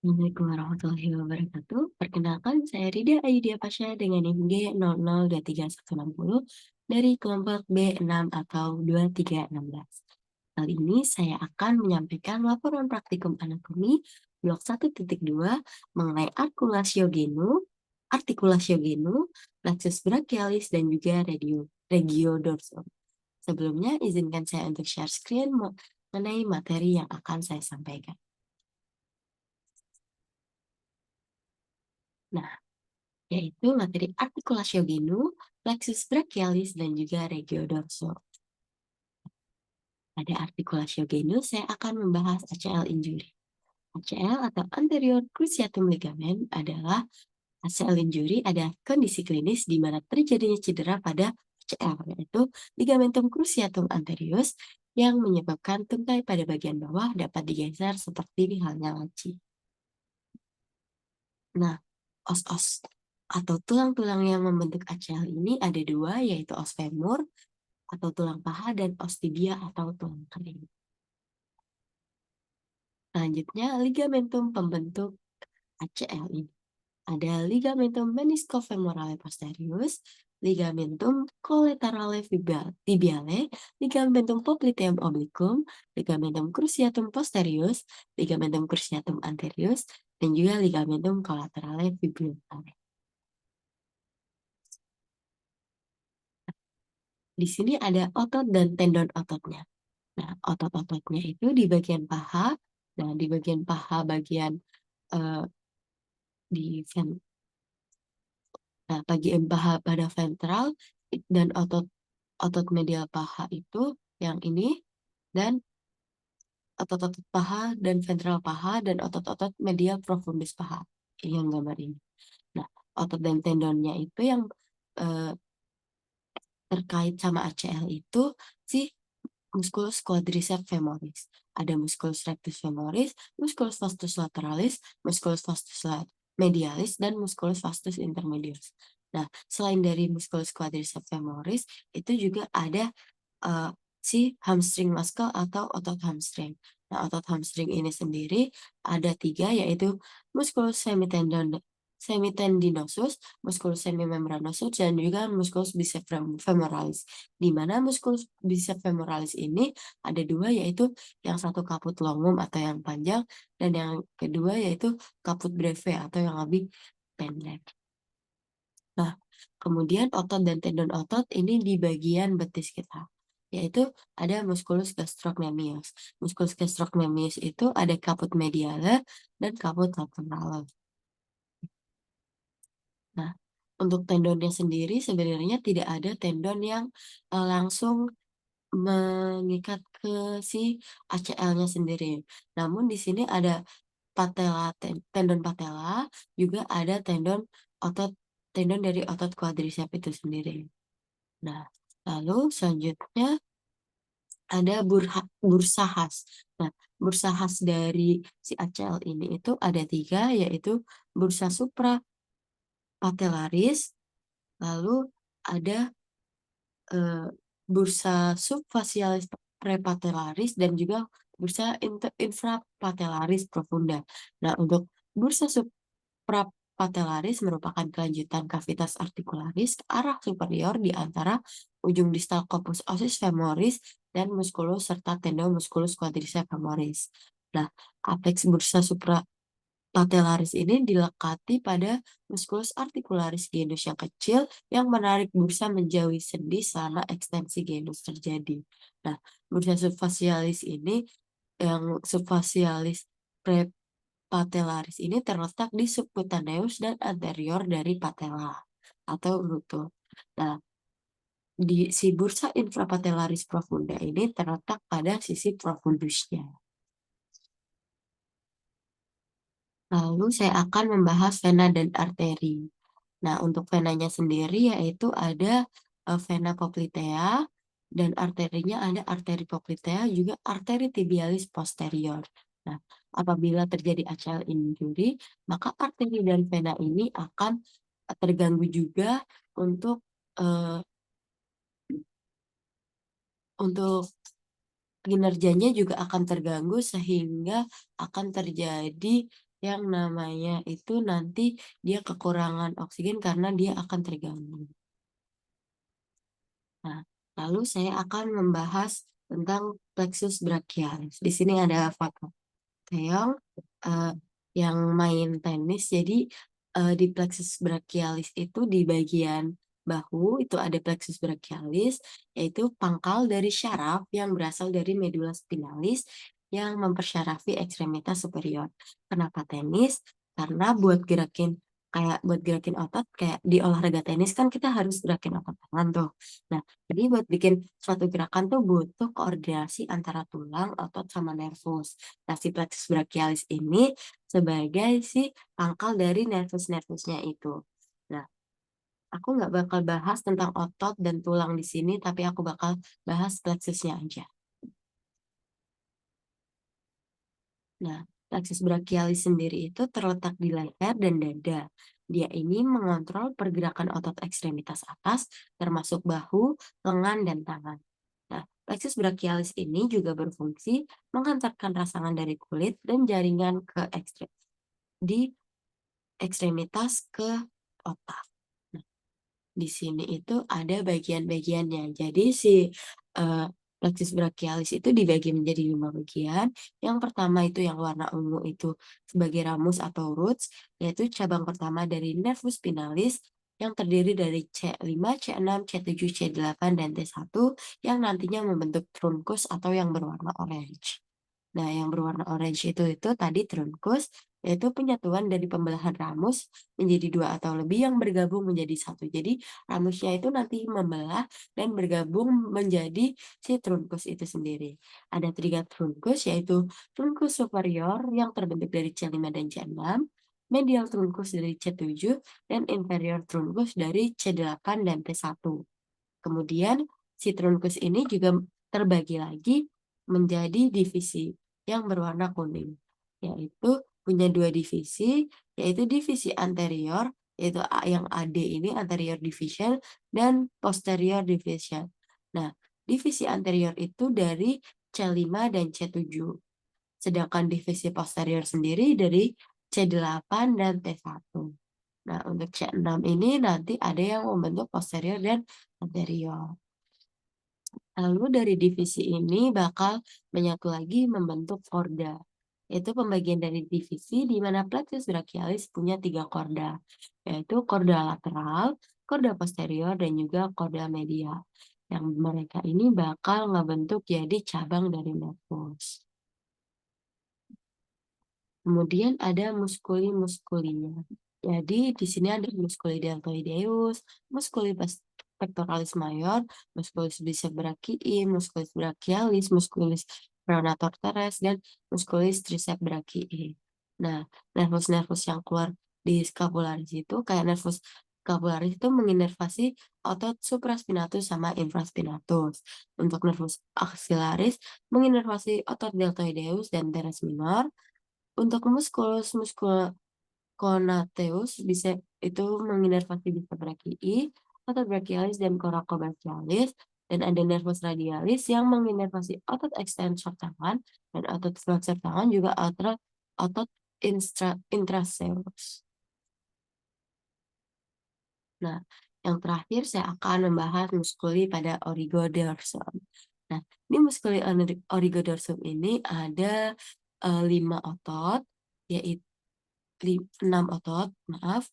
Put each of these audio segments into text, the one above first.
Assalamualaikum warahmatullahi wabarakatuh. Perkenalkan, saya Rida Ayudia Pasha dengan NIM G002360 dari kelompok B6 atau 2316. Kali ini saya akan menyampaikan laporan praktikum anatomi blok 1.2 mengenai artikulasio genu, plexus brachialis, dan juga regiodorsum. Sebelumnya, izinkan saya untuk share screen mengenai materi yang akan saya sampaikan. Nah, yaitu materi artikulasio genu, plexus brachialis, dan juga regiodorsum. Pada artikulasio genu, saya akan membahas ACL injury. ACL atau anterior cruciatum ligament adalah ACL injury ada kondisi klinis di mana terjadinya cedera pada ACL, yaitu ligamentum cruciatum anterius yang menyebabkan tungkai pada bagian bawah dapat digeser seperti halnya laci. Nah, os-os atau tulang-tulang yang membentuk ACL ini ada dua, yaitu os femur atau tulang paha dan os tibia atau tulang kering. Selanjutnya, ligamentum pembentuk ACL ini. Ada ligamentum meniscofemorale posterius, ligamentum collaterale tibiale, ligamentum popliteum obliquum, ligamentum cruciatum posterius, ligamentum cruciatum anterius, dan juga ligamentum collaterale fibulare. Di sini ada otot dan tendon ototnya. Nah, otot-ototnya itu di bagian paha, nah di bagian paha bagian eh, di bagian paha pada ventral dan otot medial paha itu yang ini, dan otot-otot paha dan ventral paha dan otot-otot medial profundus paha. Ini yang gambar ini. Nah, otot dan tendonnya itu yang eh, terkait sama ACL itu si musculus quadriceps femoris. Ada musculus rectus femoris, musculus vastus lateralis, musculus vastus medialis, dan musculus vastus intermedius. Nah, selain dari musculus quadriceps femoris, itu juga ada uh, si hamstring muscle atau otot hamstring. Nah, otot hamstring ini sendiri ada tiga, yaitu musculus semitendinosus, musculus semimembranosus, dan juga musculus biceps femoralis. Di mana musculus biceps femoralis ini ada dua, yaitu yang satu caput longum atau yang panjang, dan yang kedua yaitu caput breve atau yang lebih pendek. Nah, kemudian otot dan tendon otot ini di bagian betis kita, yaitu ada musculus gastrocnemius. Musculus gastrocnemius itu ada caput medialis dan caput lateralis. Nah, untuk tendonnya sendiri sebenarnya tidak ada tendon yang langsung mengikat ke si ACL-nya sendiri. Namun di sini ada tendon patella, juga ada tendon dari otot quadriceps itu sendiri. Nah, lalu selanjutnya ada bursa khas. Nah, bursa khas dari si ACL ini itu ada tiga, yaitu bursa suprapatellaris, lalu ada eh, bursa subfacialis prepatellaris, dan juga bursa infrapatellaris profunda. Nah, untuk bursa suprapatellaris merupakan kelanjutan cavitas articularis ke arah superior di antara ujung distal corpus osis femoris dan musculus serta tendon musculus quadriceps femoris. Nah, apex bursa patellaris ini dilekati pada musculus articularis genus yang kecil yang menarik bursa menjauhi sendi selama ekstensi genus terjadi. Nah, bursa subfacialis ini, yang subfacialis prepatellaris ini terletak di subcutaneus dan anterior dari patella atau lutut. Nah, di si bursa infrapatellaris profunda ini terletak pada sisi profundusnya. Lalu saya akan membahas vena dan arteri. Nah, untuk venanya sendiri yaitu ada vena poplitea, dan arterinya ada arteri poplitea, juga arteri tibialis posterior. Nah, apabila terjadi ACL injury, maka arteri dan vena ini akan terganggu juga untuk eh, untuk kinerjanya juga akan terganggu, sehingga akan terjadi yang namanya itu nanti dia kekurangan oksigen karena dia akan terganggu. Nah, lalu saya akan membahas tentang plexus brachialis. Di sini ada foto Taeyong eh, yang main tenis. Jadi di plexus brachialis itu di bagian bahu itu ada plexus brachialis, yaitu pangkal dari syaraf yang berasal dari medula spinalis yang mempersyarafi ekstremitas superior. Kenapa tenis? Karena buat gerakin otot kayak di olahraga tenis kan kita harus gerakin otot tangan tuh. Nah, jadi buat bikin suatu gerakan tuh butuh koordinasi antara tulang, otot, sama nervus. Nah, si plexus brachialis ini sebagai si pangkal dari nervus-nervusnya itu. Nah, aku nggak bakal bahas tentang otot dan tulang di sini, tapi aku bakal bahas plexusnya aja. Nah, plexus brachialis sendiri itu terletak di leher dan dada. Dia ini mengontrol pergerakan otot ekstremitas atas, termasuk bahu, lengan, dan tangan. Nah, plexus brachialis ini juga berfungsi menghantarkan rasangan dari kulit dan jaringan ke di ekstremitas ke otak. Nah, di sini itu ada bagian-bagiannya. Jadi si eh, plexus brachialis itu dibagi menjadi 5 bagian. Yang pertama itu yang warna ungu itu sebagai ramus atau roots, yaitu cabang pertama dari nervus spinalis yang terdiri dari C5, C6, C7, C8, dan T1 yang nantinya membentuk trunkus atau yang berwarna orange. Nah, yang berwarna orange itu tadi trunkus, yaitu penyatuan dari pembelahan ramus menjadi 2 atau lebih yang bergabung menjadi satu. Jadi, ramusnya itu nanti membelah dan bergabung menjadi si trunkus itu sendiri. Ada 3 trunkus, yaitu trunkus superior yang terbentuk dari C5 dan C6, medial trunkus dari C7, dan inferior trunkus dari C8 dan T1. Kemudian si trunkus ini juga terbagi lagi menjadi divisi yang berwarna kuning, yaitu punya 2 divisi, yaitu divisi anterior, yaitu yang AD ini anterior division, dan posterior division. Nah, divisi anterior itu dari C5 dan C7, sedangkan divisi posterior sendiri dari C8 dan T1. Nah, untuk C6 ini nanti ada yang membentuk posterior dan anterior. Lalu dari divisi ini bakal menyatu lagi membentuk korda. Itu pembagian dari divisi di mana plexus brachialis punya 3 korda, yaitu korda lateral, korda posterior, dan juga korda medial. Yang mereka ini bakal ngebentuk jadi cabang dari nervus. Kemudian ada muskuli-muskulinya. Jadi di sini ada muskuli deltoideus, muskuli pectoralis mayor, musculus biceps musculus brachialis, musculus pronator teres, dan musculus triceps brachii. Nah, nervus-nervus yang keluar di scapularis itu kayak nervus scapularis itu menginervasi otot supraspinatus sama infraspinatus. Untuk nervus axillaris menginervasi otot deltoideus dan teres minor. Untuk musculus musculoconateus bisa itu menginervasi bisa brachii, otot brachialis dan coracobrachialis, dan ada nervus radialis yang menginervasi otot extensor tangan dan otot flexor tangan juga otot intraserus. Nah, yang terakhir saya akan membahas muskuli pada origodorsum. Nah, di muskuli origodorsum ini ada 5 otot, yaitu 6 otot, maaf,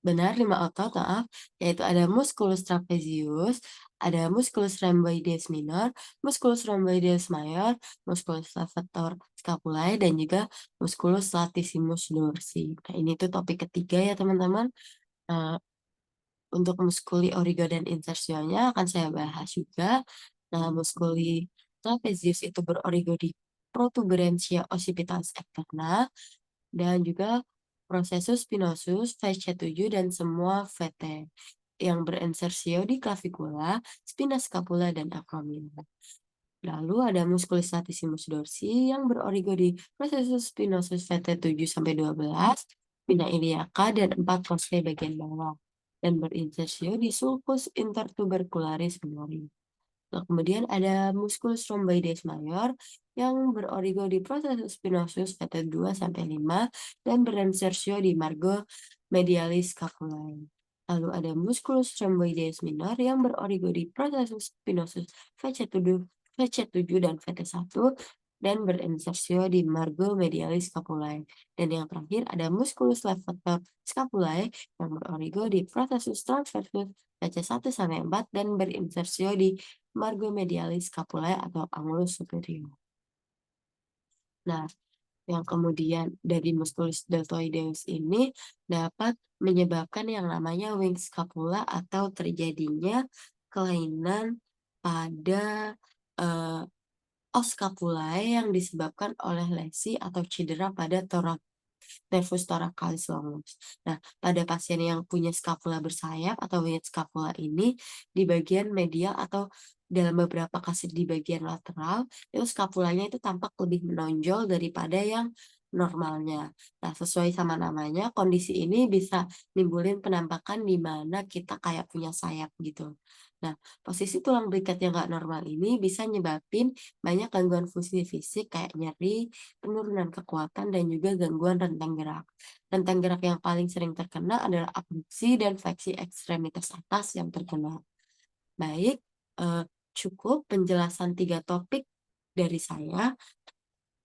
benar 5 otot, maaf, yaitu ada musculus trapezius, ada musculus rhomboideus minor, musculus rhomboideus major, musculus levator scapulae, dan juga musculus latissimus dorsi. Nah, ini tuh topik ketiga ya teman-teman. Nah, untuk muskuli origo dan insersionya akan saya bahas juga. Nah, muskuli trapezius itu berorigo di protuberantia occipitalis externa dan juga processus spinosus, VC7, dan semua VT yang berinsersio di clavicula, spina scapula, dan acromion. Lalu ada musculus latissimus dorsi yang berorigo di processus spinosus VT7 sampai 12, spina iliaca, dan 4 fossa bagian bawah dan berinsersio di sulcus intertubercularis minori. Nah, kemudian ada musculus rhomboides mayor yang berorigo di processus spinosus VT2 sampai 5 dan berinsertio di margo medialis scapulae. Lalu ada musculus rhomboides minor yang berorigo di processus spinosus VC7 dan VT1 dan berinsertio di margo medialis scapulae. Dan yang terakhir ada musculus levator scapulae yang berorigo di processus transversus VC1 sampai 4 dan berinsertio di margo medialis scapulae atau angulus superior. Nah, yang kemudian dari musculus deltoideus ini dapat menyebabkan yang namanya wing scapula atau terjadinya kelainan pada os scapulae yang disebabkan oleh lesi atau cedera pada nervus thoracalis longus. Nah, pada pasien yang punya skapula bersayap atau winged scapula ini di bagian medial atau dalam beberapa kasus di bagian lateral, itu skapulanya itu tampak lebih menonjol daripada yang normalnya. Nah, sesuai sama namanya, kondisi ini bisa nimbulin penampakan di mana kita kayak punya sayap gitu. Nah, posisi tulang belikat yang nggak normal ini bisa nyebabin banyak gangguan fungsi fisik kayak nyeri, penurunan kekuatan, dan juga gangguan rentang gerak. Rentang gerak yang paling sering terkena adalah abduksi dan fleksi ekstremitas atas yang terkena. Baik, eh, cukup penjelasan 3 topik dari saya.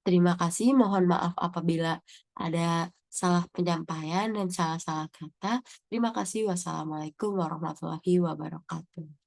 Terima kasih, mohon maaf apabila ada salah penyampaian dan salah-salah kata. Terima kasih, wassalamualaikum warahmatullahi wabarakatuh.